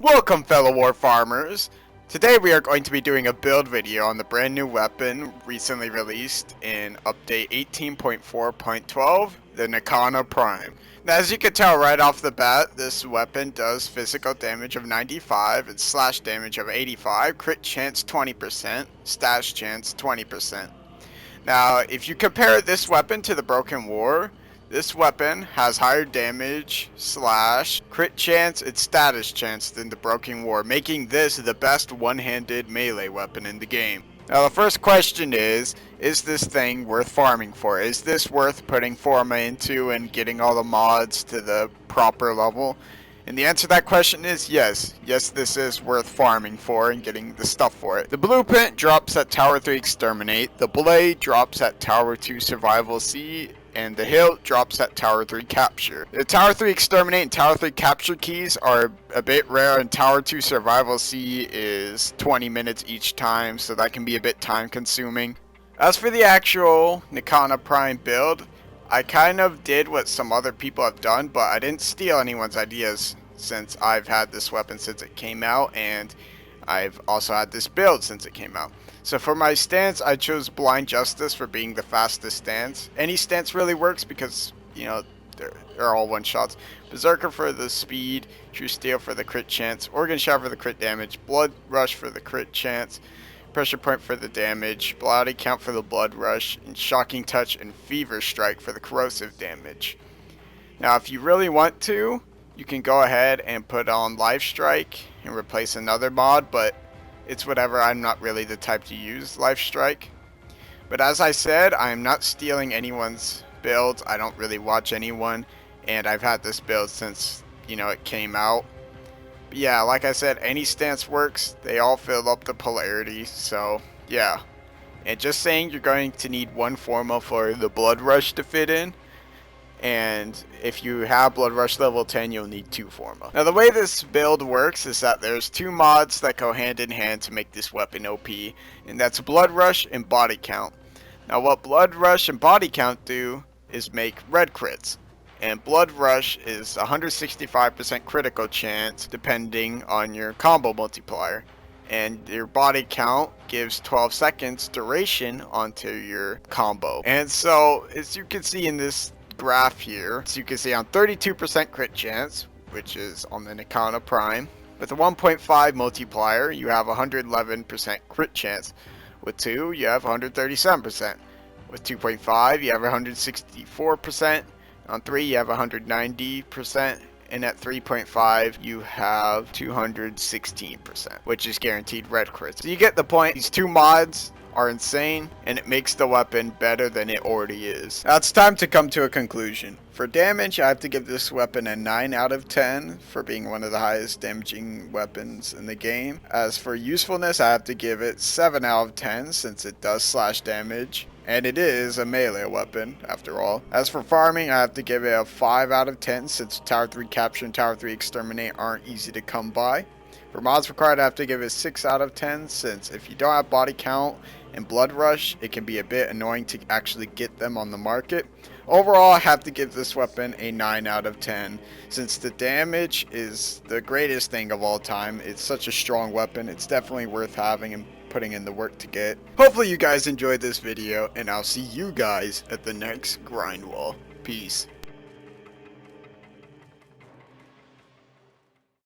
Welcome fellow war farmers. Today we are going to be doing a build video on the brand new weapon recently released in update 18.4.12, the Nikana Prime. Now as you can tell right off the bat, this weapon does physical damage of 95 and slash damage of 85, crit chance 20%, stash chance 20%. Now if you compare this weapon to the Broken War, this weapon has higher damage, slash, crit chance, and status chance than the Broken War, making this the best one-handed melee weapon in the game. Now the first question is this thing worth farming for? Is this worth putting Forma into and getting all the mods to the proper level? And the answer to that question is yes. Yes, this is worth farming for and getting the stuff for it. The blueprint drops at Tower 3 Exterminate, the blade drops at Tower 2 Survival C, and the hilt drops at Tower 3 Capture. The Tower 3 Exterminate and Tower 3 Capture keys are a bit rare, and Tower 2 Survival C is 20 minutes each time, so that can be a bit time consuming. As for the actual Nikana Prime build, I kind of did what some other people have done, but I didn't steal anyone's ideas since I've had this weapon since it came out, and I've also had this build since it came out. So for my stance, I chose Blind Justice for being the fastest stance. Any stance really works because, you know, they're all one-shots. Berserker for the speed, True Steel for the crit chance, Organ Shot for the crit damage, Blood Rush for the crit chance, Pressure Point for the damage, Body Count for the blood rush, and Shocking Touch and Fever Strike for the corrosive damage. Now if you really want to, you can go ahead and put on Life Strike and replace another mod, but it's whatever. I'm not really the type to use Life Strike. But as I said, I'm not stealing anyone's builds. I don't really watch anyone, and I've had this build since, you know, it came out. But yeah, like I said, any stance works. They all fill up the polarity, so yeah. And just saying, you're going to need one Forma for the Blood Rush to fit in. And if you have Blood Rush level 10, you'll need 2 Forma. Now the way this build works is that there's 2 mods that go hand in hand to make this weapon OP, and that's Blood Rush and Body Count. Now what Blood Rush and Body Count do is make red crits, and Blood Rush is 165% critical chance depending on your combo multiplier, and your Body Count gives 12 seconds duration onto your combo. And so as you can see in this graph here, so you can see on 32% crit chance, which is on the Nikana Prime, with a 1.5 multiplier you have 111% crit chance. With 2 you have 137%. With 2.5 you have 164%. On 3 you have 190%. And at 3.5 you have 216%, which is guaranteed red crits. So you get the point. These 2 mods are insane, and it makes the weapon better than it already is. Now it's time to come to a conclusion. For damage, I have to give this weapon a 9 out of 10 for being one of the highest damaging weapons in the game. As for usefulness, I have to give it 7 out of 10 since it does slash damage, and it is a melee weapon after all. As for farming, I have to give it a 5 out of 10 since Tower 3 Capture and Tower 3 Exterminate aren't easy to come by. For mods required, I have to give it 6 out of 10 since if you don't have Body Count and Blood Rush, it can be a bit annoying to actually get them on the market. Overall, I have to give this weapon a 9 out of 10 since the damage is the greatest thing of all time. It's such a strong weapon. It's definitely worth having and putting in the work to get. Hopefully you guys enjoyed this video, and I'll see you guys at the next grind wall. Peace.